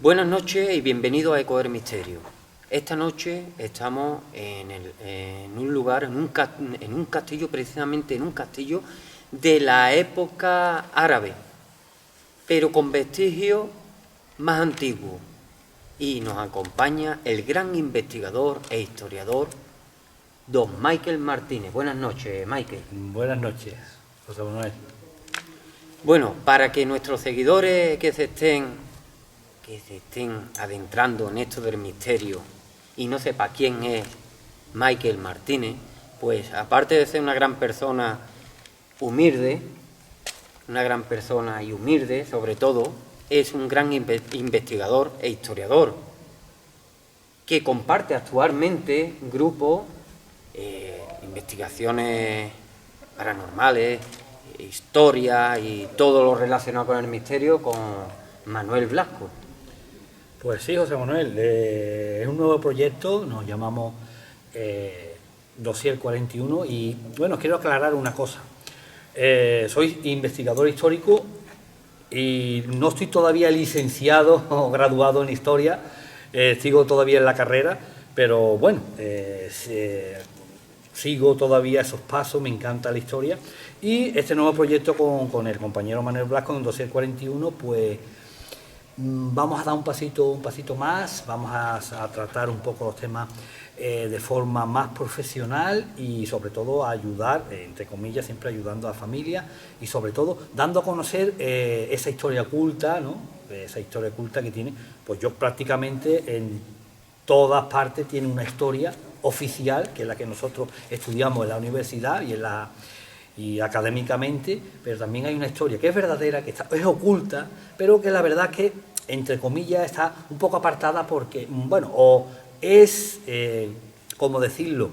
Buenas noches y bienvenidos a Eco del Misterio. Esta noche estamos en un lugar, en un castillo, precisamente en un castillo de la época árabe, pero con vestigios más antiguos. Y nos acompaña el gran investigador e historiador, don Michael Martínez. Buenas noches, Michael. Buenas noches, José Manuel. Bueno, para que nuestros seguidores que se estén adentrando en esto del misterio y no sepa quién es Michael Martínez, pues aparte de ser una gran persona humilde, sobre todo, es un gran investigador e historiador que comparte actualmente grupos, investigaciones paranormales, historia y todo lo relacionado con el misterio con Manuel Blasco. Pues sí, José Manuel, es un nuevo proyecto, nos llamamos Dossier 41 y bueno, os quiero aclarar una cosa. Soy investigador histórico y no estoy todavía licenciado o graduado en historia, sigo todavía en la carrera, pero bueno, sigo todavía esos pasos, me encanta la historia. Y este nuevo proyecto con el compañero Manuel Blasco en Dossier 41, pues vamos a dar un pasito más, vamos a tratar un poco los temas de forma más profesional y sobre todo a ayudar, entre comillas, siempre ayudando a la familia y sobre todo dando a conocer esa historia oculta, ¿no? Esa historia oculta que tiene, pues yo prácticamente en todas partes tiene una historia oficial, que es la que nosotros estudiamos en la universidad y académicamente, pero también hay una historia que es verdadera, que es oculta, pero que la verdad es que, entre comillas, está un poco apartada porque, bueno, o es, ¿cómo decirlo?,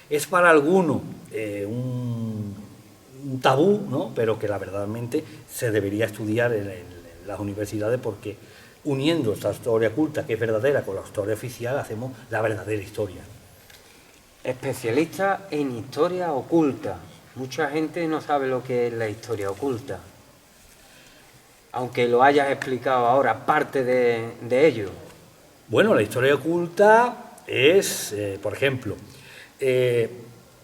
es para algunos un tabú, ¿no?, pero que la verdaderamente se debería estudiar en las universidades porque uniendo esta historia oculta, que es verdadera, con la historia oficial, hacemos la verdadera historia. Especialista en historia oculta. Mucha gente no sabe lo que es la historia oculta, aunque lo hayas explicado ahora, parte de ello. Bueno, la historia oculta es, por ejemplo...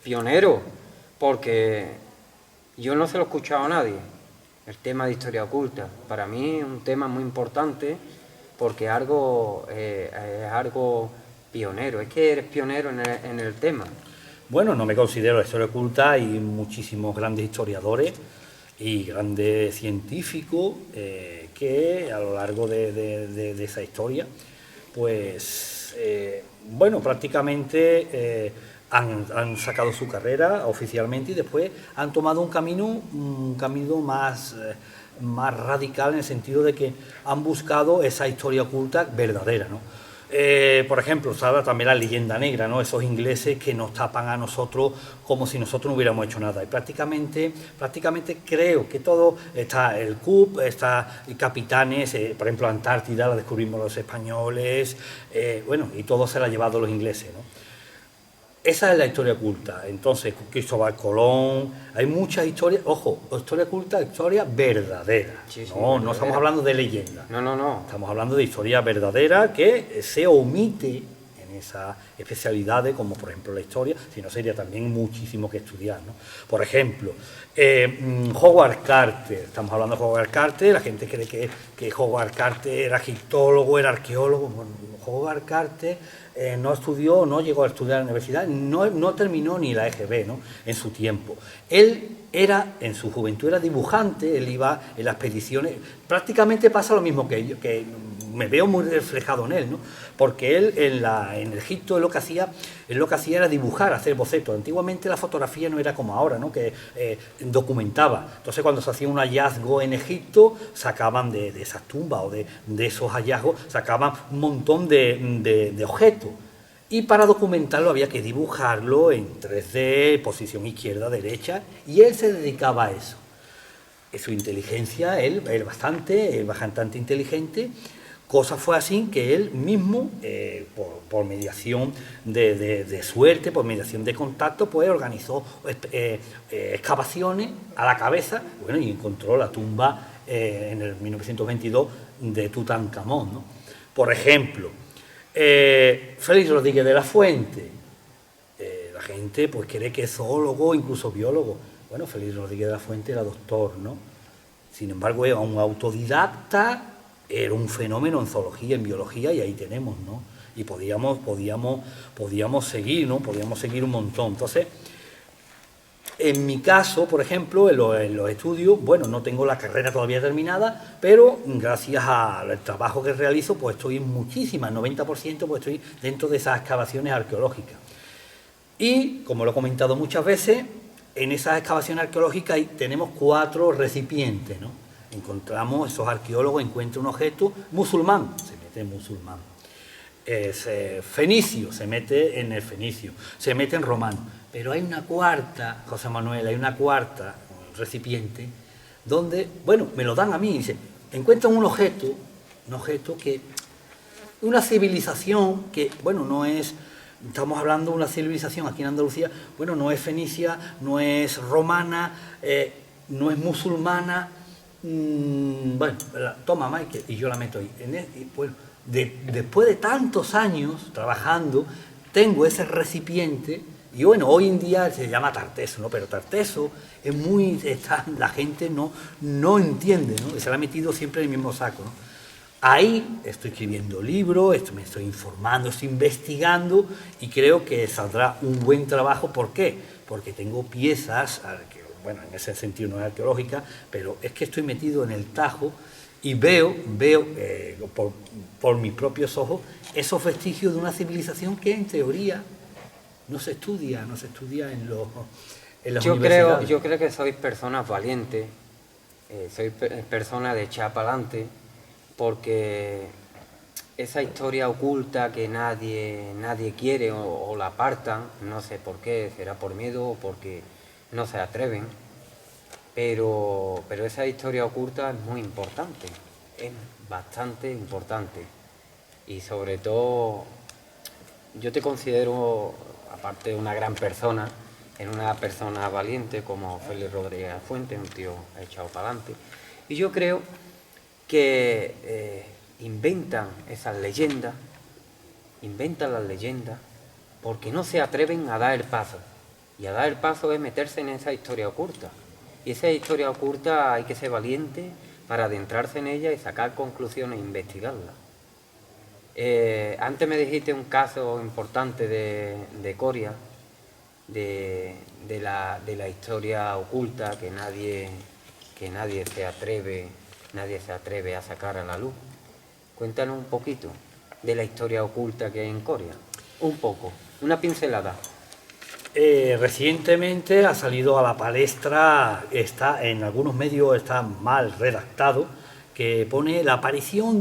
Pionero, porque yo no se lo he escuchado a nadie, el tema de historia oculta. Para mí es un tema muy importante porque es algo pionero, es que eres pionero en el tema. Bueno, no me considero la historia oculta, hay muchísimos grandes historiadores y grandes científicos que a lo largo de esa historia, pues, bueno, prácticamente han sacado su carrera oficialmente y después han tomado un camino más radical en el sentido de que han buscado esa historia oculta verdadera, ¿no? Por ejemplo, sabe también la leyenda negra, ¿no? Esos ingleses que nos tapan a nosotros como si nosotros no hubiéramos hecho nada. Y prácticamente creo que todo está el CUP, está capitanes, por ejemplo, Antártida la descubrimos los españoles, bueno, y todo se lo han llevado los ingleses, ¿no? Esa es la historia oculta. Entonces, Cristóbal Colón, hay muchas historias, ojo, historia oculta, historia verdadera. Sí, no, verdadera. No estamos hablando de leyenda. No. Estamos hablando de historia verdadera que se omite en esas especialidades, como por ejemplo la historia, si no sería también muchísimo que estudiar, ¿no? Por ejemplo, Howard Carter, estamos hablando de Howard Carter, la gente cree que Howard Carter era egiptólogo, era arqueólogo. Bueno, Howard Carter no estudió, no llegó a estudiar en la universidad, no terminó ni la EGB, ¿no?, en su tiempo. Él era, en su juventud era dibujante, él iba en las expediciones, prácticamente pasa lo mismo que yo, que me veo muy reflejado en él, ¿no?, porque él en Egipto él lo que hacía era dibujar, hacer bocetos. Antiguamente la fotografía no era como ahora, ¿no?, que documentaba. Entonces cuando se hacía un hallazgo en Egipto, sacaban de esas tumbas o de esos hallazgos, sacaban un montón de objetos. Y para documentarlo había que dibujarlo en 3D, posición izquierda, derecha, y él se dedicaba a eso. Su inteligencia, él bastante inteligente. Cosa fue así que él mismo, por mediación de suerte, por mediación de contacto, pues organizó excavaciones a la cabeza, bueno, y encontró la tumba en el 1922 de Tutankamón, ¿no? Por ejemplo, Félix Rodríguez de la Fuente. La gente pues cree que es zoólogo, incluso biólogo. Bueno, Félix Rodríguez de la Fuente era doctor, ¿no? Sin embargo, era un autodidacta, era un fenómeno en zoología, en biología, y ahí tenemos, ¿no? Y podíamos seguir, ¿no? Podíamos seguir un montón. Entonces, en mi caso, por ejemplo, en los estudios, bueno, no tengo la carrera todavía terminada, pero gracias al trabajo que realizo, pues estoy en muchísimas, 90%, pues estoy dentro de esas excavaciones arqueológicas. Y, como lo he comentado muchas veces, en esas excavaciones arqueológicas tenemos 4 recipientes, ¿no? Encontramos, esos arqueólogos encuentran un objeto musulmán, se mete en musulmán. Fenicio, se mete en el fenicio, se mete en romano. Pero hay una cuarta, José Manuel, hay una cuarta recipiente donde, bueno, me lo dan a mí, dice, encuentran un objeto que, una civilización que, bueno, no es, estamos hablando de una civilización aquí en Andalucía, bueno, no es fenicia, no es romana, no es musulmana, bueno, toma Michael, y yo la meto ahí. Bueno, después de tantos años trabajando, tengo ese recipiente, y bueno, hoy en día se llama tarteso, ¿no? Pero tarteso es muy, la gente no entiende, ¿no? Se la ha metido siempre en el mismo saco, ¿no? Ahí estoy escribiendo libros, me estoy informando, estoy investigando, y creo que saldrá un buen trabajo. ¿Por qué? Porque tengo piezas, bueno, en ese sentido no es arqueológica, pero es que estoy metido en el Tajo y veo por mis propios ojos esos vestigios de una civilización que en teoría no se estudia en las universidades. Yo creo que sois personas valientes, sois personas de echar para adelante, porque esa historia oculta que nadie quiere o la apartan, no sé por qué, será por miedo o porque no se atreven, pero esa historia oculta es muy importante, es bastante importante, y sobre todo yo te considero, aparte de una gran persona, en una persona valiente como Félix Rodríguez de la Fuente, un tío echado para adelante, y yo creo que inventan esas leyendas, inventan las leyendas porque no se atreven a dar el paso. Y a dar el paso es meterse en esa historia oculta. Y esa historia oculta hay que ser valiente para adentrarse en ella y sacar conclusiones e investigarla. Antes me dijiste un caso importante de Coria, de la historia oculta que nadie se atreve a sacar a la luz. Cuéntanos un poquito de la historia oculta que hay en Coria. Un poco, una pincelada. Recientemente ha salido a la palestra, en algunos medios está mal redactado, que pone la aparición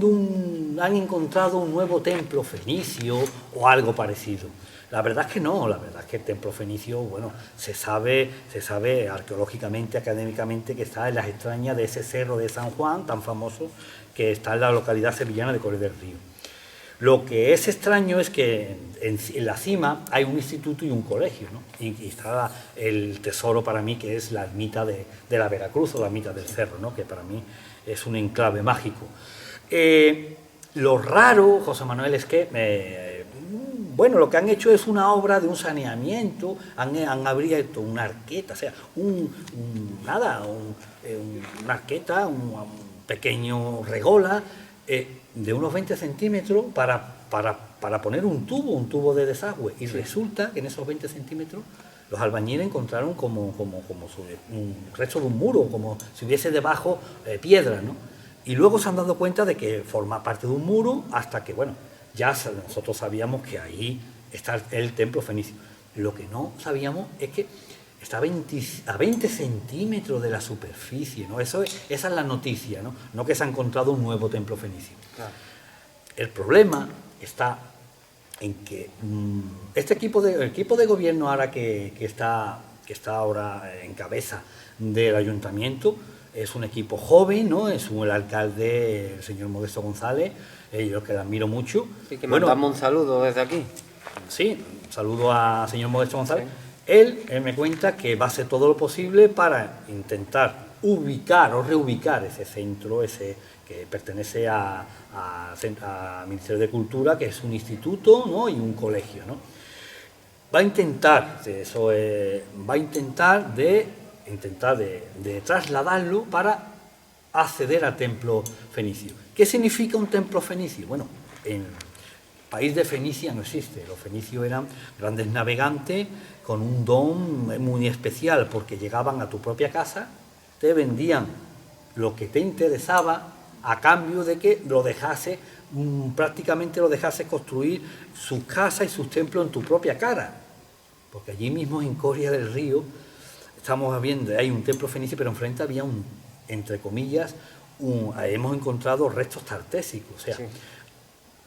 han encontrado un nuevo templo fenicio o algo parecido. La verdad es que no, la verdad es que el templo fenicio, bueno, se sabe arqueológicamente, académicamente, que está en las extrañas de ese cerro de San Juan, tan famoso, que está en la localidad sevillana de Coria del Río. Lo que es extraño es que en la cima hay un instituto y un colegio, ¿no? Y está el tesoro para mí, que es la ermita de la Veracruz, o la ermita del Cerro, ¿no? Que para mí es un enclave mágico. Lo raro, José Manuel, es que, bueno, lo que han hecho es una obra de un saneamiento, han abierto una arqueta, o sea, una arqueta, un pequeño regola, de unos 20 centímetros para poner un tubo de desagüe, y resulta que en esos 20 centímetros los albañiles encontraron como un resto de un muro, como si hubiese debajo piedra, ¿no? Y luego se han dado cuenta de que forma parte de un muro, hasta que, bueno, ya nosotros sabíamos que ahí está el templo fenicio. Lo que no sabíamos es que está a 20 centímetros de la superficie, ¿no? Esa es la noticia, ¿no? No que se ha encontrado un nuevo templo fenicio. Claro. El problema está en que este equipo de gobierno ahora que está ahora en cabeza del ayuntamiento es un equipo joven, ¿no? Es el alcalde, el señor Modesto González, yo que le admiro mucho. Sí, que mandamos un saludo desde aquí. Sí, un saludo al señor Modesto González. Sí. Él me cuenta que va a hacer todo lo posible para intentar ubicar o reubicar ese centro, que pertenece al Ministerio de Cultura, que es un instituto, ¿no? Y un colegio, ¿no? Va a intentar de trasladarlo para acceder al templo fenicio. ¿Qué significa un templo fenicio? Bueno, en el país de Fenicia no existe. Los fenicios eran grandes navegantes con un don muy especial, porque llegaban a tu propia casa, te vendían lo que te interesaba a cambio de que prácticamente lo dejase construir sus casas y sus templos en tu propia cara. Porque allí mismo en Coria del Río estamos viendo, hay un templo fenicio, pero enfrente había entre comillas, hemos encontrado restos tartésicos, o sea, sí,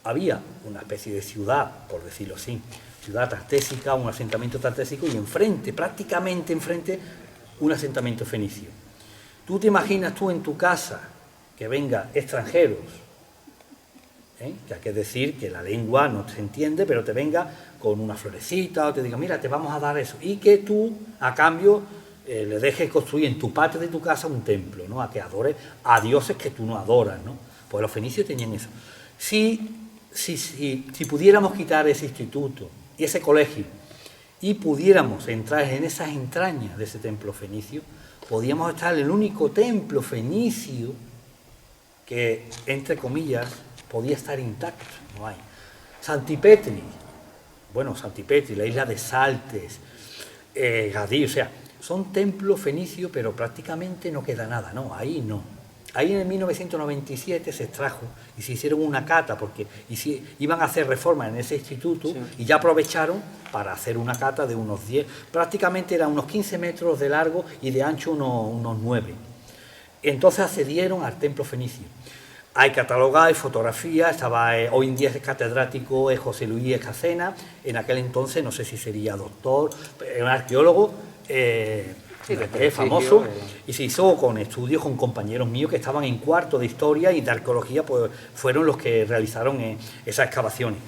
había una especie de ciudad, por decirlo así, ciudad tartésica, un asentamiento tartésico, y enfrente, prácticamente enfrente, un asentamiento fenicio. ¿Tú te imaginas en tu casa que vengan extranjeros? Que hay que decir que la lengua no se entiende, pero te venga con una florecita o te diga, mira, te vamos a dar eso, y que tú, a cambio, le dejes construir en tu patio de tu casa un templo, ¿no? A que adores a dioses que tú no adoras, ¿no? Pues los fenicios tenían eso. Si pudiéramos quitar ese instituto y ese colegio y pudiéramos entrar en esas entrañas de ese templo fenicio, podíamos estar en el único templo fenicio que, entre comillas, podía estar intacto. No hay. Santipetri, la isla de Saltes, Gadí, o sea, son templos fenicios, pero prácticamente no queda nada, no, ahí no. Ahí en el 1997 se extrajo y se hicieron una cata, porque iban a hacer reformas en ese instituto, sí, y ya aprovecharon para hacer una cata de unos 10, prácticamente eran unos 15 metros de largo y de ancho unos 9. Entonces accedieron al templo fenicio. Hay catalogada, hay fotografías, hoy en día es catedrático José Luis Escacena, en aquel entonces no sé si sería doctor, un arqueólogo, sí, es famoso, y se hizo con estudios con compañeros míos que estaban en cuarto de historia y de arqueología, pues fueron los que realizaron esas excavaciones.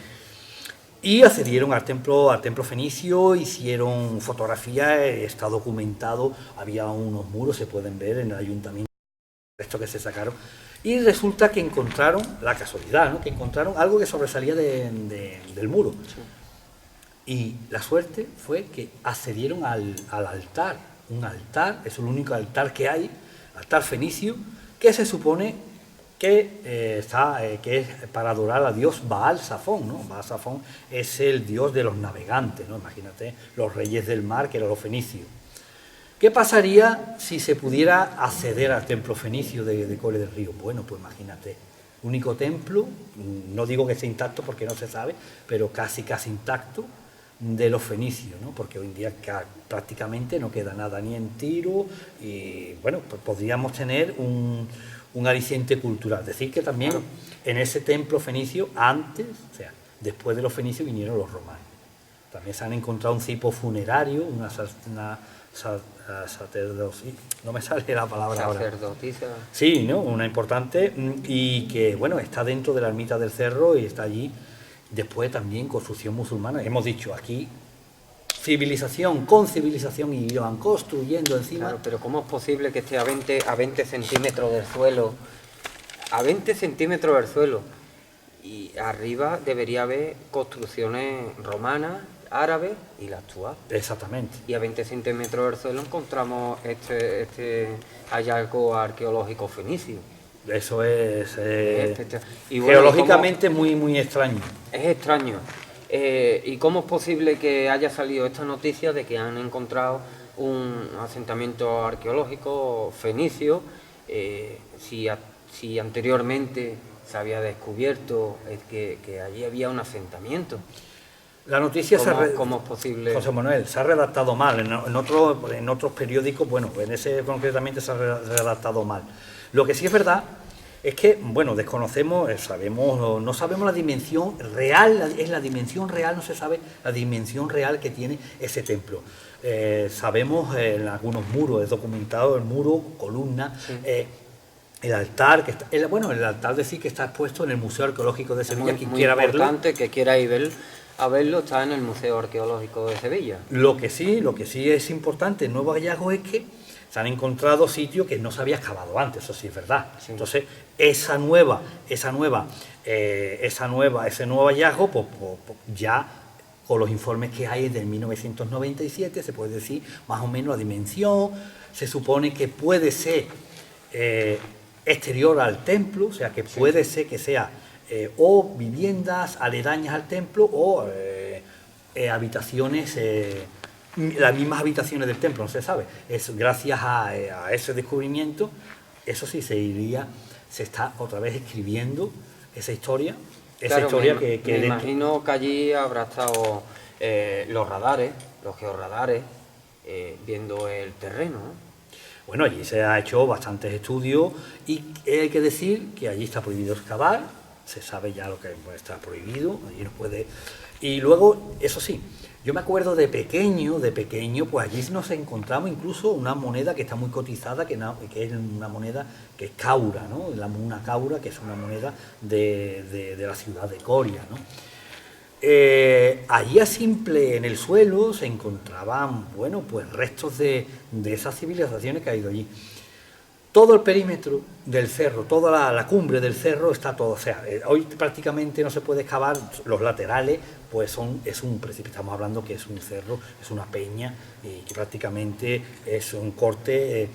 Y accedieron al templo fenicio, hicieron fotografías, está documentado, había unos muros, se pueden ver en el ayuntamiento, esto que se sacaron, y resulta que encontraron, la casualidad, ¿no? Que encontraron algo que sobresalía del muro. Sí. Y la suerte fue que accedieron al altar, un altar, es el único altar que hay, altar fenicio, que se supone que es para adorar al dios Baal Safón, ¿no? Baal Safón es el dios de los navegantes, ¿no? Imagínate, los reyes del mar, que eran los fenicios. ¿Qué pasaría si se pudiera acceder al templo fenicio de Coria del Río? Bueno, pues imagínate, único templo, no digo que esté intacto porque no se sabe, pero casi intacto, de los fenicios, ¿no? Porque hoy en día prácticamente no queda nada ni en Tiro, y bueno, pues podríamos tener un aliciente cultural. Decir que también en ese templo fenicio, antes, o sea, después de los fenicios vinieron los romanos. También se han encontrado un tipo funerario, una sacerdotisa, no me sale la palabra ahora. Sacerdotisa. Sí, ¿no? Una importante, y que, bueno, está dentro de la ermita del Cerro y está allí. Después también construcción musulmana. Hemos dicho aquí civilización con civilización y lo van construyendo encima. Claro, pero ¿cómo es posible que esté a 20 centímetros del suelo? A 20 centímetros del suelo. Y arriba debería haber construcciones romanas, árabes y la actual. Exactamente. Y a 20 centímetros del suelo encontramos este hallazgo arqueológico fenicio. Eso es y bueno, geológicamente muy extraño. Es extraño. ¿Y cómo es posible que haya salido esta noticia de que han encontrado un asentamiento arqueológico fenicio? Si anteriormente se había descubierto que allí había un asentamiento. La noticia ¿Cómo es posible? José Manuel, se ha redactado mal. En otros periódicos, bueno, en ese concretamente se ha redactado mal. Lo que sí es verdad es que, bueno, desconocemos, no sabemos la dimensión real, no se sabe la dimensión real que tiene ese templo. Sabemos en algunos muros, es documentado el muro, columna, sí. El altar, el altar decir que está expuesto en el Museo Arqueológico de Sevilla, quien quiera verlo. Es muy importante que quiera ir a verlo, está en el Museo Arqueológico de Sevilla. Lo que sí es importante, el nuevo hallazgo es que se han encontrado sitios que no se había excavado antes, eso sí es verdad. Sí. Entonces, ese nuevo hallazgo, pues, ya con los informes que hay del 1997, se puede decir más o menos la dimensión, se supone que puede ser exterior al templo, o sea, que puede ser que sea o viviendas aledañas al templo o habitaciones, las mismas habitaciones del templo, no se sabe. Es gracias a ese descubrimiento, eso sí, se está otra vez escribiendo esa historia. Claro, me imagino que allí habrá estado los radares, los georradares, viendo el terreno, ¿no? Bueno, allí se ha hecho bastantes estudios y hay que decir que allí está prohibido excavar, se sabe ya lo que está prohibido, allí no puede. Y luego, eso sí, yo me acuerdo de pequeño, pues allí nos encontramos incluso una moneda que está muy cotizada, que es una moneda que es caura, ¿no? Una caura, que es una moneda de la ciudad de Coria, ¿no? Allí en el suelo se encontraban, bueno, pues restos de esas civilizaciones que ha ido allí. Todo el perímetro del cerro, toda la cumbre del cerro está todo, o sea, hoy prácticamente no se puede excavar, los laterales, pues es un precipicio, estamos hablando que es un cerro, es una peña, y que prácticamente es un corte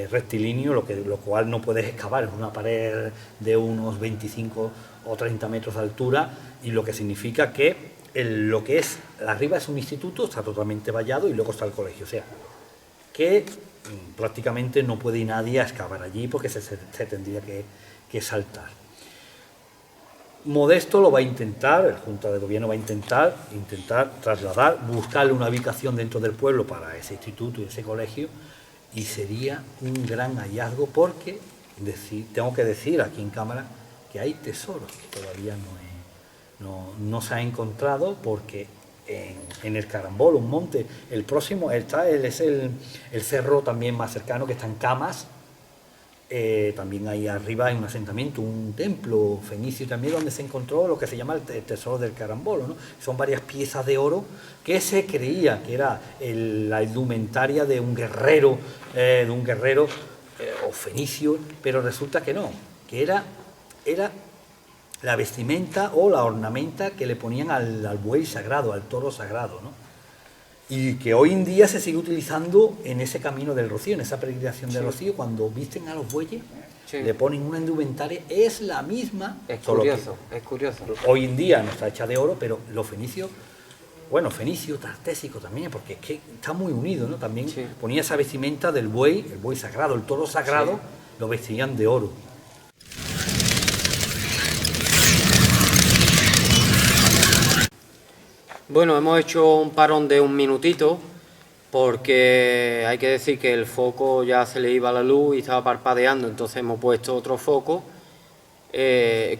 rectilíneo, lo cual no puedes excavar, es una pared de unos 25 o 30 metros de altura, y lo que significa que lo que es arriba es un instituto, está totalmente vallado, y luego está el colegio, o sea, que prácticamente no puede ir nadie a excavar allí porque se tendría que saltar. Modesto lo va a intentar, el Junta de Gobierno va a intentar trasladar, buscarle una ubicación dentro del pueblo para ese instituto y ese colegio, y sería un gran hallazgo porque tengo que decir aquí en cámara que hay tesoros que todavía no se ha encontrado, porque en el Carambol, un monte, el próximo es el cerro también más cercano, que está en Camas. También ahí arriba hay un asentamiento, un templo fenicio también, donde se encontró lo que se llama el tesoro del Carambolo, ¿no? Son varias piezas de oro que se creía que era la indumentaria de un guerrero, o fenicio, pero resulta que no, que era la vestimenta o la ornamenta que le ponían al buey sagrado, al toro sagrado, ¿no? Y que hoy en día se sigue utilizando en ese camino del Rocío, en esa peregrinación del Rocío, cuando visten a los bueyes, le ponen una indumentaria, es la misma. Es curioso, es curioso. Hoy en día no está hecha de oro, pero los fenicios, bueno, fenicio, tartésico también, porque es que está muy unido, ¿no? También ponía esa vestimenta del buey, el buey sagrado, el toro sagrado, lo vestían de oro. Bueno, hemos hecho un parón de un minutito porque hay que decir que el foco ya se le iba la luz y estaba parpadeando, entonces hemos puesto otro foco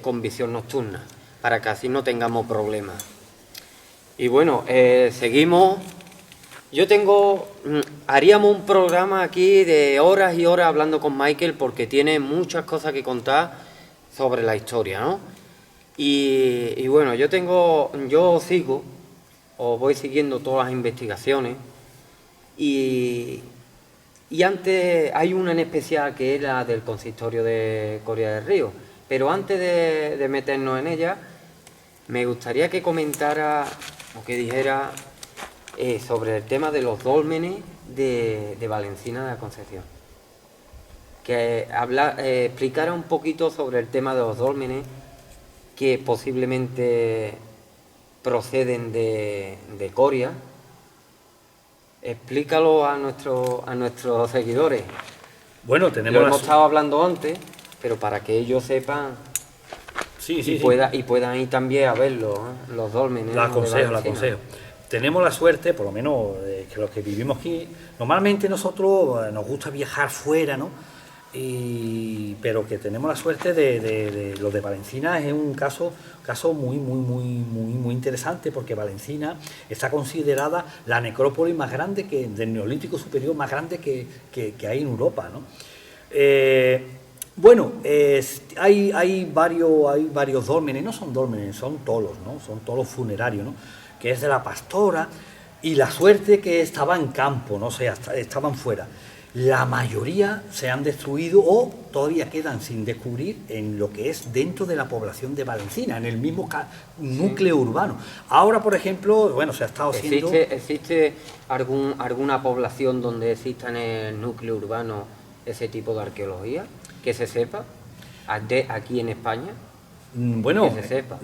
con visión nocturna para que así no tengamos problemas. Y bueno, seguimos. Haríamos un programa aquí de horas y horas hablando con Michael porque tiene muchas cosas que contar sobre la historia, ¿no? Y bueno, yo sigo, os voy siguiendo todas las investigaciones y antes hay una en especial que es la del consistorio de Coria del Río, pero antes de meternos en ella me gustaría que comentara o que dijera sobre el tema de los dólmenes de Valencina de la Concepción, que explicara un poquito sobre el tema de los dólmenes que posiblemente proceden de Coria. Explícalo a nuestros seguidores. Bueno, Lo hemos estado hablando antes, pero para que ellos sepan y puedan ir también a verlo, los dólmenes. La aconsejo. Tenemos la suerte, por lo menos que los que vivimos aquí, normalmente nosotros nos gusta viajar fuera, ¿no? Pero que tenemos la suerte de lo de Valencina es un caso muy interesante, porque Valencina está considerada la necrópolis más grande del Neolítico superior más grande que hay en Europa, ¿no? Hay varios dólmenes, no son dólmenes, son tolos, ¿no? Son tolos funerarios, ¿no? Que es de la Pastora, y la suerte que estaba en campo, no sé, estaban fuera. La mayoría se han destruido o todavía quedan sin descubrir en lo que es dentro de la población de Valencina, en el mismo núcleo urbano. Ahora, por ejemplo, bueno, se ha estado haciendo... ¿Existe alguna población donde exista en el núcleo urbano ese tipo de arqueología? Que se sepa, aquí en España. Bueno, que se sepa.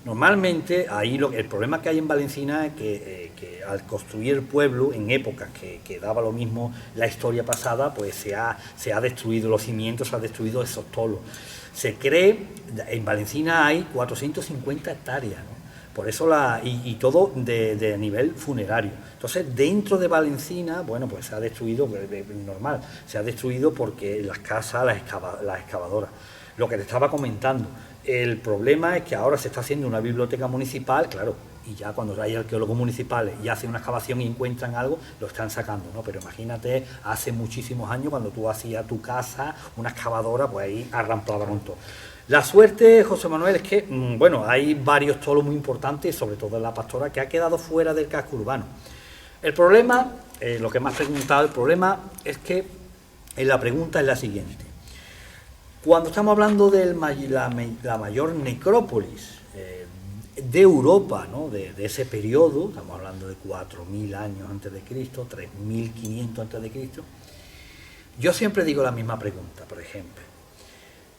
Normalmente ahí el problema que hay en Valencina es que al construir el pueblo en épocas que daba lo mismo la historia pasada, pues se ha destruido los cimientos, se ha destruido esos tolos. Se cree, en Valencina hay 450 hectáreas, ¿no? Por eso y todo de nivel funerario. Entonces, dentro de Valencina, bueno, pues se ha destruido, normal, se ha destruido porque las casas, las excavadoras. Lo que te estaba comentando, el problema es que ahora se está haciendo una biblioteca municipal, claro, y ya cuando hay arqueólogos municipales y hacen una excavación y encuentran algo, lo están sacando, ¿no? Pero imagínate, hace muchísimos años, cuando tú hacías tu casa, una excavadora, pues ahí arramplaba con todo. La suerte, José Manuel, es que, bueno, hay varios tolos muy importantes, sobre todo en la Pastora, que ha quedado fuera del casco urbano. El problema, lo que me has preguntado, el problema es que la pregunta es la siguiente. Cuando estamos hablando de la mayor necrópolis de Europa, ¿no? de ese periodo, estamos hablando de 4.000 años antes de Cristo, 3.500 antes de Cristo, yo siempre digo la misma pregunta, por ejemplo.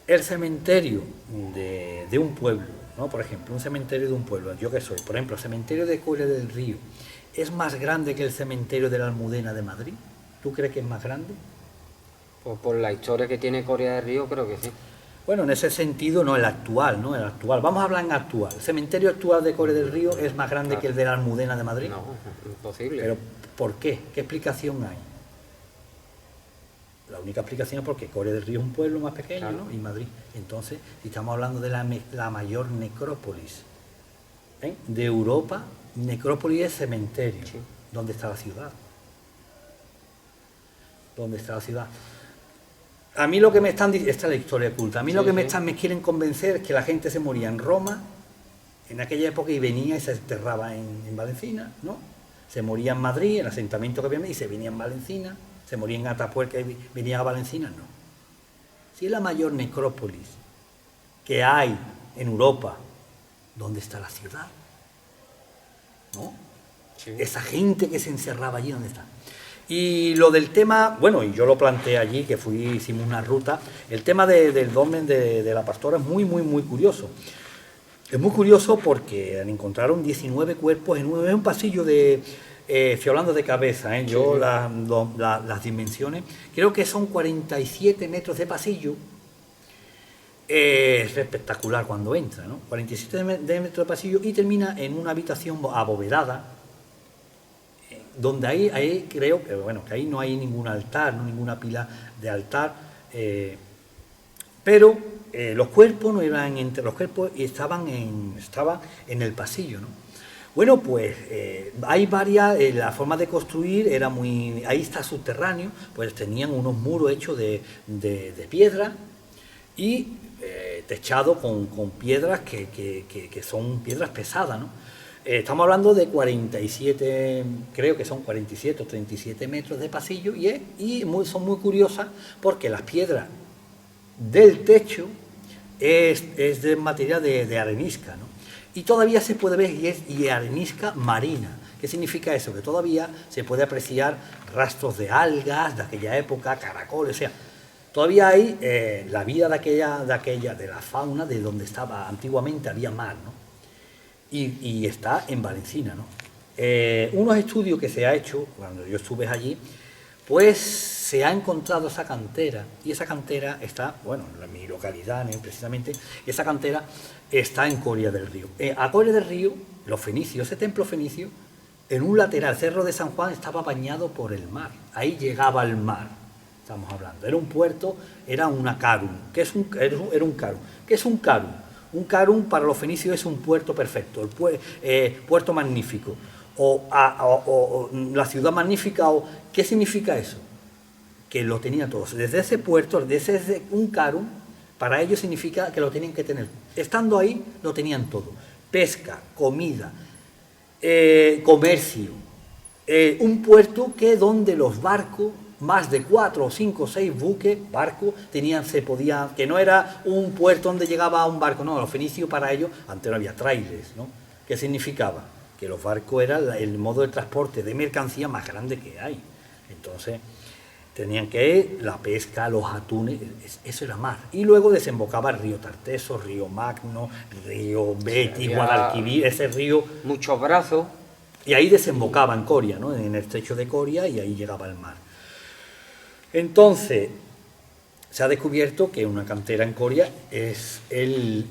El cementerio de un pueblo, ¿no? Por ejemplo, un cementerio de un pueblo, yo que soy, por ejemplo, el cementerio de Coria del Río, ¿es más grande que el cementerio de la Almudena de Madrid? ¿Tú crees que es más grande? Pues por la historia que tiene Coria del Río, creo que sí. Bueno, en ese sentido, no el actual, ¿no? El actual. Vamos a hablar en actual. ¿El cementerio actual de Coria del Río es más grande que el de la Almudena de Madrid? No, imposible. ¿Pero por qué? ¿Qué explicación hay? La única explicación es porque Coria del Río es un pueblo más pequeño, claro, ¿no? Y Madrid. Entonces, si estamos hablando de la mayor necrópolis de Europa, necrópolis es cementerio. Sí. ¿Dónde está la ciudad? ¿Dónde está la ciudad? A mí lo que me están diciendo, esta es la historia oculta, a mí lo que me quieren convencer es que la gente se moría en Roma, en aquella época, y venía y se enterraba en Valencina, ¿no? Se moría en Madrid, en el asentamiento que había, y se venía en Valencina, se moría en Atapuerca y venía a Valencina, no. Si es la mayor necrópolis que hay en Europa, ¿dónde está la ciudad? ¿No? Sí. Esa gente que se encerraba allí, ¿dónde está? Y lo del tema, bueno, y yo lo planteé allí, que hicimos una ruta, el tema del dolmen de la Pastora es muy, muy, muy curioso. Es muy curioso porque encontraron 19 cuerpos en un pasillo de, estoy hablando de cabeza, yo sí. Las dimensiones, creo que son 47 metros de pasillo. Es espectacular cuando entra, ¿no? 47 metros de pasillo y termina en una habitación abovedada, donde ahí creo que, bueno, que ahí no hay ningún altar, no ninguna pila de altar, pero los cuerpos no eran entre los cuerpos y estaban en el pasillo, ¿no? Bueno, pues hay varias, la forma de construir era muy, ahí está subterráneo, pues tenían unos muros hechos de piedra y techados con piedras que son piedras pesadas, ¿no? Estamos hablando de 47, creo que son 47 o 37 metros de pasillo son muy curiosas porque las piedras del techo es de material de arenisca, ¿no? Y todavía se puede ver y arenisca marina. ¿Qué significa eso? Que todavía se puede apreciar rastros de algas de aquella época, caracoles, o sea, todavía hay la vida de la fauna de donde estaba antiguamente, había mar, ¿no? Y está en Valencina, ¿no? Unos estudios que se ha hecho, cuando yo estuve allí, pues se ha encontrado esa cantera, y esa cantera está, bueno, en mi localidad, ¿no? Precisamente, esa cantera está en Coria del Río. A Coria del Río, los fenicios, ese templo fenicio, en un lateral, Cerro de San Juan, estaba bañado por el mar, ahí llegaba el mar, estamos hablando, era un puerto, era una carum. Era un carum. ¿Qué es un carum? Un carum para los fenicios es un puerto perfecto, el puerto magnífico, o la ciudad magnífica, ¿qué significa eso? Que lo tenía todo. Desde ese puerto, desde un carum, para ellos significa que lo tenían que tener. Estando ahí, lo tenían todo. Pesca, comida, comercio, un puerto donde los barcos más de 4 o 5 o 6 buques, barcos, que no era un puerto donde llegaba un barco, no, los fenicios para ellos, antes no había trailers, ¿no? ¿Qué significaba? Que los barcos eran el modo de transporte de mercancía más grande que hay. Entonces, tenían que ir la pesca, los atunes, eso era mar. Y luego desembocaba el río Tarteso, río Magno, río Betis, Guadalquivir, ese río. Muchos brazos. Y ahí desembocaba en Coria, ¿no? En el estrecho de Coria, y ahí llegaba al mar. Entonces, se ha descubierto que una cantera en Coria es el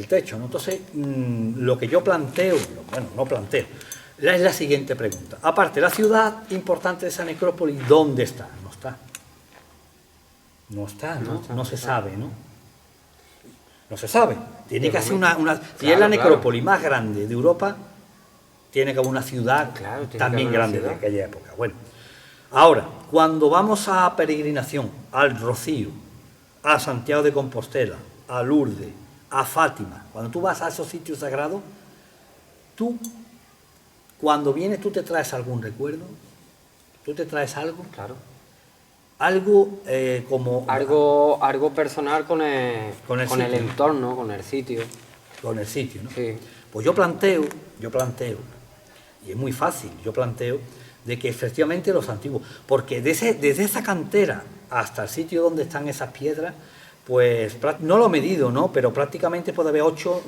techo, ¿no? Entonces, lo que yo planteo, bueno, no planteo, es la siguiente pregunta. Aparte, la ciudad importante de esa necrópolis, ¿dónde está? No se sabe, ¿no? No se sabe. Tiene que ser si es la necrópolis más grande de Europa, tiene que haber una ciudad también grande de aquella época. Bueno, ahora, cuando vamos a peregrinación, al Rocío, a Santiago de Compostela, a Lourdes, a Fátima, cuando tú vas a esos sitios sagrados, cuando vienes, tú te traes algún recuerdo, tú te traes algo. Claro. Algo algo personal con el entorno, con el sitio. Con el sitio, ¿no? Sí. Pues yo planteo, y es muy fácil, yo planteo de que efectivamente los antiguos, porque desde esa cantera hasta el sitio donde están esas piedras, pues no lo he medido, ¿no? Pero prácticamente puede haber 8,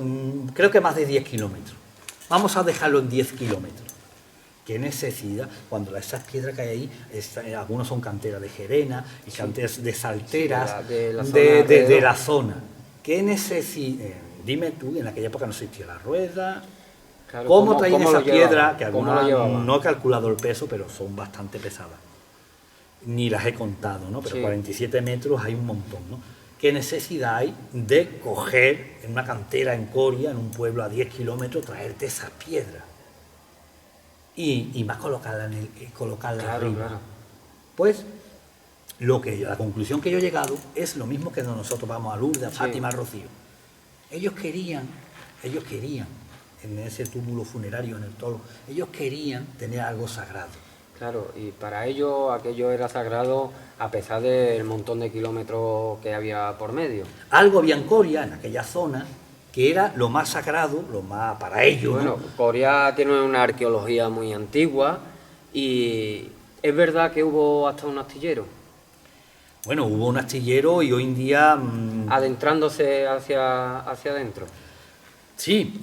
creo que más de 10 kilómetros. Vamos a dejarlo en 10 kilómetros. ¿Qué necesidad? Cuando esas piedras que hay ahí, algunos son canteras de Gerena y canteras de salteras de la zona. ¿Qué necesidad? Dime tú, en aquella época no existía la rueda. Claro, ¿Cómo traían esa piedra? Que algunas no he calculado el peso, pero son bastante pesadas. Ni las he contado, ¿no? Pero 47 metros hay un montón, ¿no? ¿Qué necesidad hay de coger en una cantera en Coria, en un pueblo a 10 kilómetros, traerte esas piedras? Y más colocarla arriba. Claro. Pues la conclusión que yo he llegado es lo mismo que nosotros vamos a Lourdes, a Fátima, a Rocío. Ellos querían, en ese túmulo funerario en el Tolo, ellos querían tener algo sagrado. Claro, y para ellos aquello era sagrado a pesar del montón de kilómetros que había por medio. Algo había en Coria, en aquella zona, que era lo más sagrado, lo más para ellos. Bueno, ¿no? Coria tiene una arqueología muy antigua y es verdad que hubo hasta un astillero. Bueno, hubo un astillero y hoy en día... adentrándose hacia adentro. Sí,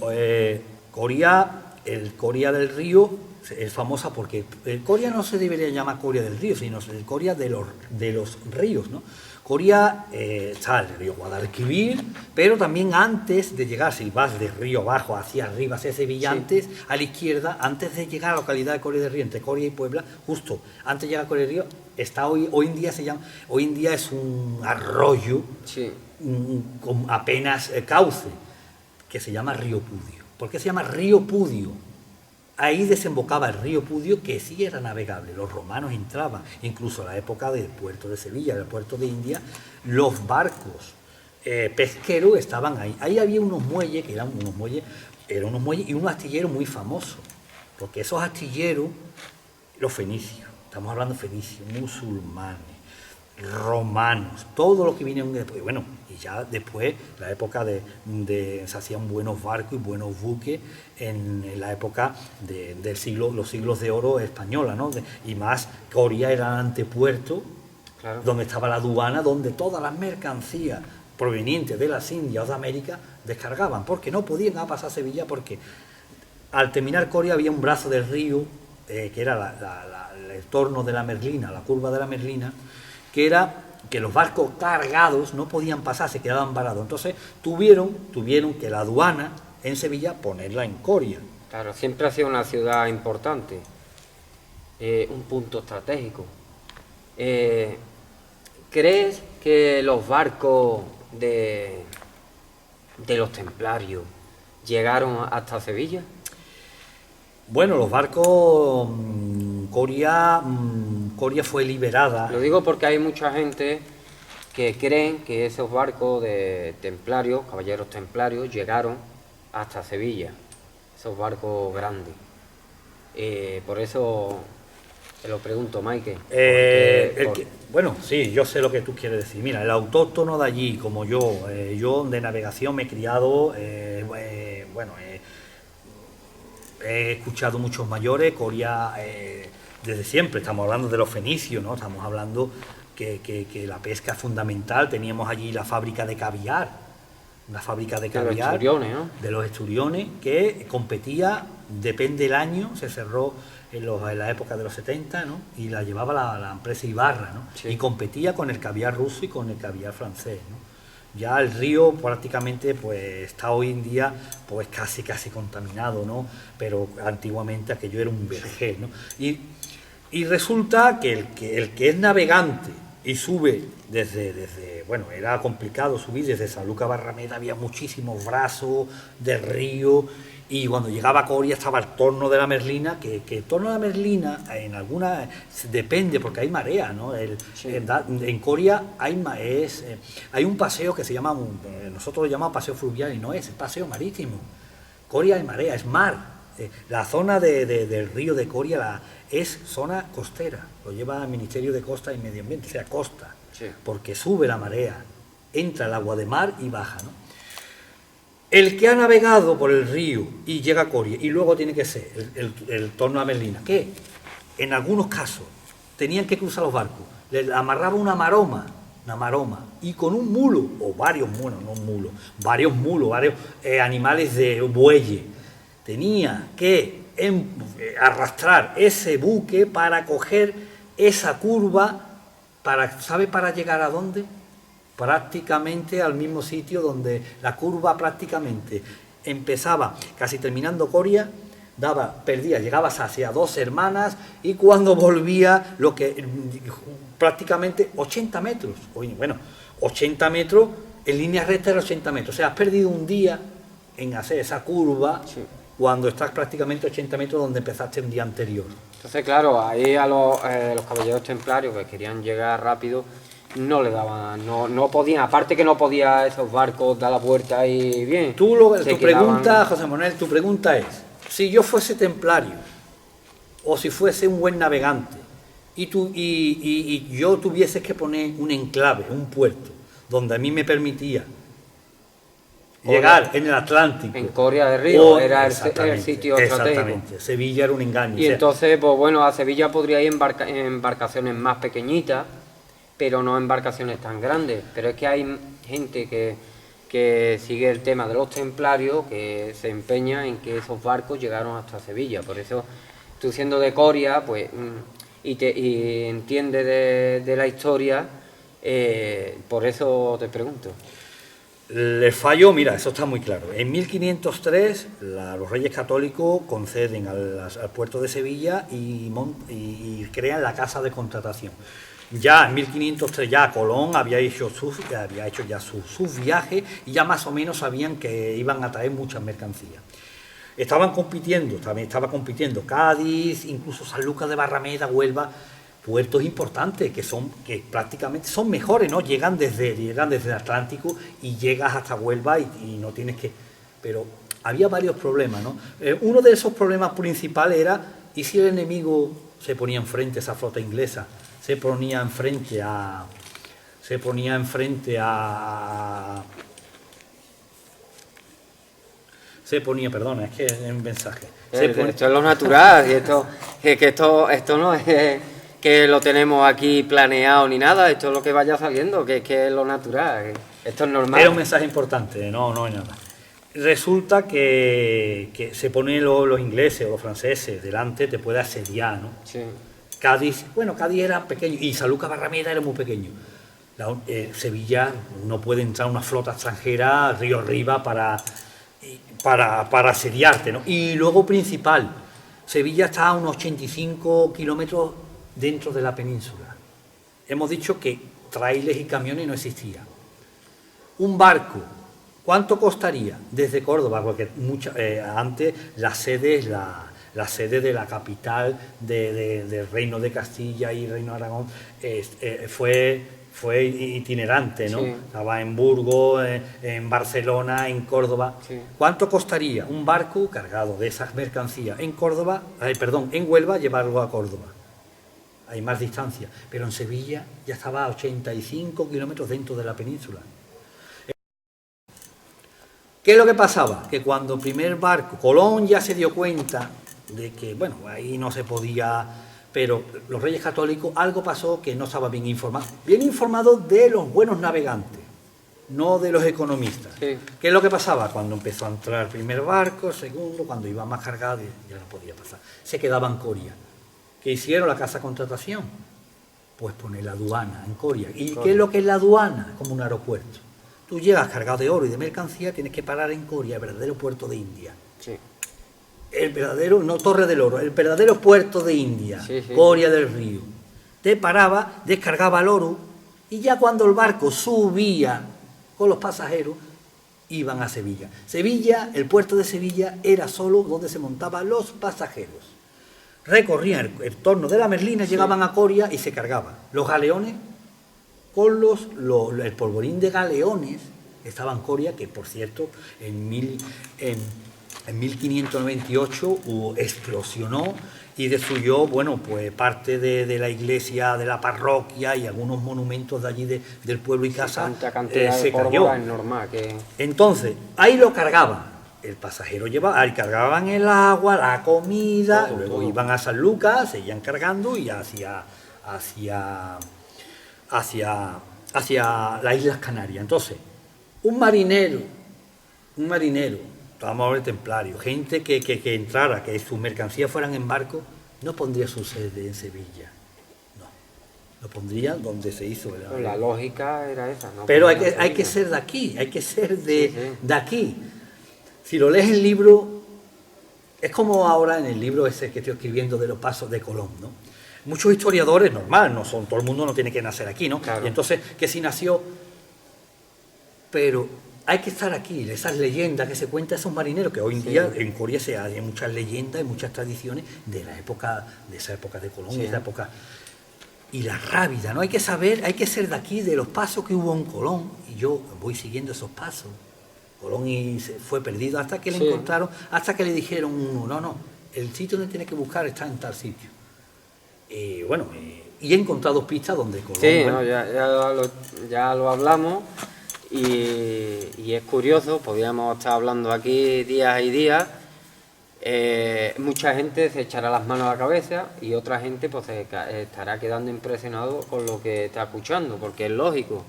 Coria, el Coria del Río es famosa porque el Coria no se debería llamar Coria del Río, sino el Coria de los ríos, ¿no? Coria está el río Guadalquivir, pero también antes de llegar, si vas de río abajo hacia arriba, hacia Sevilla, antes, a la izquierda, antes de llegar a la localidad de Coria del Río, entre Coria y Puebla, justo antes de llegar a Coria del Río, está hoy en día es un arroyo con apenas cauce, que se llama Río Pudio. ¿Por qué se llama Río Pudio? Ahí desembocaba el río Pudio, que sí era navegable. Los romanos entraban, incluso en la época del puerto de Sevilla, del puerto de India, los barcos pesqueros estaban ahí. Ahí había unos muelles, que eran unos muelles y un astillero muy famoso, porque esos astilleros, los fenicios, estamos hablando de fenicios, musulmanes, romanos, todo lo que vinieron después. Bueno, y ya después, la época se hacían buenos barcos y buenos buques en la época los siglos de oro española, ¿no? Y más, Coria era el antepuerto, donde estaba la aduana, donde todas las mercancías provenientes de las Indias o de América descargaban, porque no podían pasar a Sevilla, porque al terminar Coria había un brazo del río, que era el torno de la Merlina, la curva de la Merlina, que era que los barcos cargados no podían pasar, se quedaban varados. Entonces tuvieron que la aduana en Sevilla ponerla en Coria. Claro, siempre ha sido una ciudad importante, un punto estratégico. ¿Crees que los barcos de los templarios llegaron hasta Sevilla? Bueno, los barcos, Coria fue liberada. Lo digo porque hay mucha gente que creen que esos barcos de templarios, caballeros templarios, llegaron hasta Sevilla, esos barcos grandes. Por eso Te lo pregunto, Maike. Bueno, sí, yo sé lo que tú quieres decir. Mira, el autóctono de allí, como yo de navegación me he criado, bueno, he escuchado muchos mayores, Coria, desde siempre, estamos hablando de los fenicios, ¿no? Estamos hablando que la pesca es fundamental, teníamos allí la fábrica de caviar, una fábrica de caviar, los esturiones, ¿no? de los esturiones, que competía, depende del año, se cerró en la época de los 70, ¿no? Y la llevaba la empresa Ibarra, ¿no? Sí. Y competía con el caviar ruso y con el caviar francés, ¿no? Ya el río prácticamente pues está hoy en día pues casi contaminado, ¿no? Pero antiguamente aquello era un vergel, ¿no? Y resulta que el que es navegante y sube bueno, era complicado subir desde San Lucas Barrameda, había muchísimos brazos del río, y cuando llegaba a Coria estaba el torno de la Merlina, que el torno de la Merlina en algunas depende porque hay marea, ¿no? Sí. En Coria hay un paseo que se llama, nosotros lo llamamos paseo fluvial y no es paseo marítimo. Coria hay marea, es mar. La zona del río de Coria es zona costera, lo lleva el Ministerio de Costa y Medio Ambiente, o sea, costa, Sí. porque sube la marea, entra el agua de mar y baja, ¿no? El que ha navegado por el río y llega a Coria, y luego tiene que ser el torno a Merlina, que en algunos casos tenían que cruzar los barcos, les amarraba una maroma, y con un mulo, o varios mulos, no un mulo, varios mulos, varios animales de bueyes, tenía que arrastrar ese buque para coger esa curva, ¿sabe para llegar a dónde? Prácticamente al mismo sitio donde la curva prácticamente empezaba, casi terminando Coria, llegabas hacia Dos Hermanas, y cuando volvía prácticamente 80 metros, bueno, 80 metros, en línea recta era 80 metros, o sea, has perdido un día en hacer esa curva. Sí. Cuando estás prácticamente 80 metros donde empezaste un día anterior. Entonces, claro, ahí a los caballeros templarios que querían llegar rápido, no le daban, no podían, aparte que no podía esos barcos dar la vuelta y bien. Tu pregunta, José Manuel, tu pregunta es, si yo fuese templario, o si fuese un buen navegante, y yo tuviese que poner un enclave, un puerto, donde a mí me permitía llegar en el Atlántico. En Coria del Río era el sitio estratégico. Exactamente, Sevilla era un engaño. Y entonces, pues bueno, a Sevilla podría ir embarcaciones más pequeñitas, pero no embarcaciones tan grandes. Pero es que hay gente que sigue el tema de los templarios, que se empeña en que esos barcos llegaron hasta Sevilla. Por eso, tú siendo de Coria, pues, y entiendes de la historia, por eso te pregunto. Le falló, mira, eso está muy claro. En 1503 los Reyes Católicos conceden al puerto de Sevilla y crean la Casa de Contratación. Ya en 1503 ya Colón había hecho ya sus viajes, y ya más o menos sabían que iban a traer muchas mercancías. También estaba compitiendo Cádiz, incluso San Lucas de Barrameda, Huelva, puertos importantes que prácticamente son mejores, ¿no? Llegan desde el Atlántico y llegas hasta Huelva y no tienes que... Pero había varios problemas, ¿no? Uno de esos problemas principales era, ¿y si el enemigo se ponía enfrente, esa flota inglesa, se ponía enfrente a perdona, es que es un mensaje. Esto es lo natural, y esto no es que lo tenemos aquí planeado ni nada, esto es lo que vaya saliendo, que es lo natural, esto es normal. Era un mensaje importante, no es nada. Resulta que se ponen los ingleses o los franceses delante, te puede asediar, ¿no? Sí. Cádiz era pequeño, y San Lucas Barrameda era muy pequeño. Sevilla no puede entrar una flota extranjera río arriba para asediarte, ¿no? Y luego principal, Sevilla está a unos 85 kilómetros dentro de la península. Hemos dicho que trailers y camiones no existían. Un barco, ¿cuánto costaría? Desde Córdoba, porque antes la sede de la capital del Reino de Castilla y Reino de Aragón fue itinerante, ¿no? Sí. Estaba en Burgos, en Barcelona, en Córdoba. Sí. ¿Cuánto costaría un barco cargado de esas mercancías en Huelva, llevarlo a Córdoba? hay más distancia, pero en Sevilla ya estaba a 85 kilómetros dentro de la península. ¿Qué es lo que pasaba? Que cuando el primer barco, Colón ya se dio cuenta de que, bueno, ahí no se podía, pero los reyes católicos, algo pasó que no estaba bien informado de los buenos navegantes, no de los economistas. Sí. ¿Qué es lo que pasaba? Cuando empezó a entrar el primer barco, el segundo, cuando iba más cargado, ya no podía pasar. Se quedaba en Coria. ¿Qué hicieron la casa de contratación? Pues poner la aduana en Coria. ¿Y qué es lo que es la aduana? Como un aeropuerto. Tú llegas cargado de oro y de mercancía, tienes que parar en Coria, el verdadero puerto de India. Sí. El verdadero, no Torre del Oro, el verdadero puerto de India, Sí, sí. Coria del Río. Te paraba, descargaba el oro y ya cuando el barco subía con los pasajeros, iban a Sevilla. Sevilla, el puerto de Sevilla, era solo donde se montaban los pasajeros. Recorrían el torno de la Merlina, llegaban a Coria y se cargaban. Los galeones, con el polvorín de galeones, estaba en Coria, que por cierto, en 1598 explosionó y destruyó, bueno, pues parte de la iglesia, de la parroquia y algunos monumentos de allí del pueblo y casa. Tanta cantidad Se de cayó. pólvora es normal que... Entonces, ahí lo cargaban. El pasajero llevaba, ahí cargaban el agua, la comida, luego todo. iban a San Lucas, seguían cargando y hacia las Islas Canarias. Entonces, un marinero, vamos a ver templario, gente que entrara, que sus mercancías fueran en barco, no pondría su sede en Sevilla. No, lo pondría donde se hizo. Pero la lógica era esa, ¿no? Pero hay que ser de aquí, hay que ser Sí, sí. de aquí. Si lo lees el libro, es como ahora en el libro ese que estoy escribiendo de los pasos de Colón, ¿no? Muchos historiadores, normal, no son, todo el mundo no tiene que nacer aquí, ¿no? Claro. Y entonces, que si nació, pero hay que estar aquí, esas leyendas que se cuentan esos marineros, que hoy en día en Coria hay muchas leyendas y muchas tradiciones de la época, de esa época de Colón, de esa época. Y la rábida, ¿no? Hay que saber, hay que ser de aquí, de los pasos que hubo en Colón, y yo voy siguiendo esos pasos. Colón se fue perdido hasta que le encontraron, hasta que le dijeron no, el sitio donde tiene que buscar está en tal sitio. Y he encontrado pistas donde Colón... Sí, no, ya lo hablamos y es curioso, podríamos estar hablando aquí días y días. Mucha gente se echará las manos a la cabeza y otra gente pues estará quedando impresionado con lo que está escuchando, porque es lógico.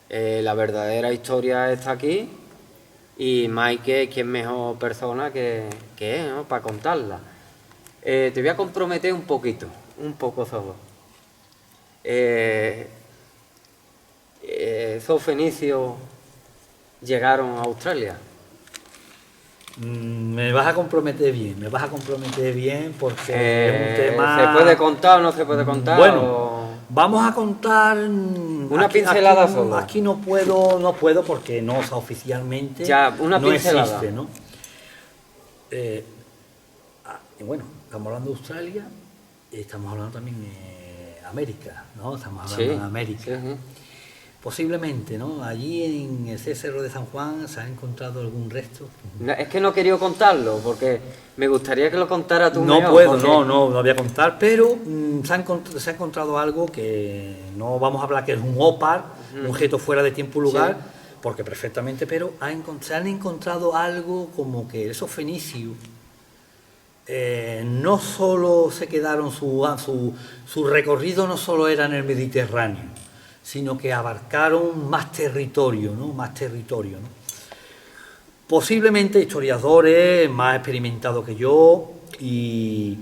La verdadera historia está aquí y Maike, ¿quién mejor persona que es, ¿no? Para contarla? Te voy a comprometer un poco solo. Esos fenicios llegaron a Australia. Me vas a comprometer bien porque es un tema... ¿Se puede contar o no se puede contar? Bueno, vamos a contar... Una pincelada solo. Aquí no puedo porque no, o sea, oficialmente Ya, una no pincelada. existe, ¿no? Bueno, estamos hablando de Australia y estamos hablando también de América, ¿no? Estamos hablando de América. Sí. Posiblemente, ¿no? Allí en ese cerro de San Juan se ha encontrado algún resto. No, es que no quería contarlo, porque me gustaría que lo contara tú No mejor, puedo, porque- no voy a contar, pero se ha encontrado algo que no vamos a hablar que es un OPAR, un objeto fuera de tiempo y lugar, porque perfectamente, pero se han encontrado algo como que esos fenicios no solo se quedaron, su recorrido no solo era en el Mediterráneo, sino que abarcaron más territorio, ¿no? Posiblemente historiadores más experimentados que yo y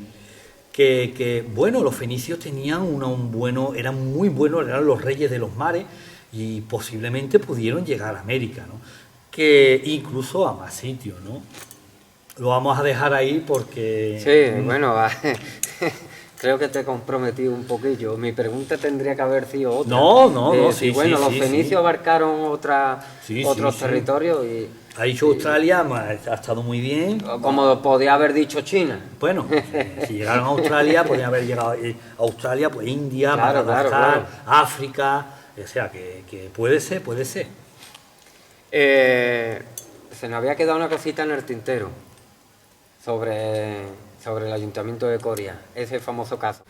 que los fenicios tenían eran muy buenos, eran los reyes de los mares y posiblemente pudieron llegar a América, ¿no? Que incluso a más sitios, ¿no? Lo vamos a dejar ahí porque... Sí, bueno, creo que te he comprometido un poquillo. Mi pregunta tendría que haber sido otra. No, sí, sí, bueno, sí, los sí, fenicios sí. abarcaron otros sí. territorios y... Ha dicho Australia, ha estado muy bien. Como podía haber dicho China. Bueno, si llegaron a Australia, podrían haber llegado a Australia, pues India, Claro, Madagascar, claro. África, o sea, que puede ser. Se nos había quedado una cosita en el tintero sobre el Ayuntamiento de Coria, ese famoso caso.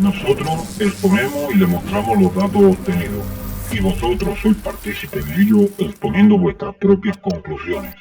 Nosotros exponemos y demostramos los datos obtenidos, y vosotros sois partícipes de ello exponiendo vuestras propias conclusiones.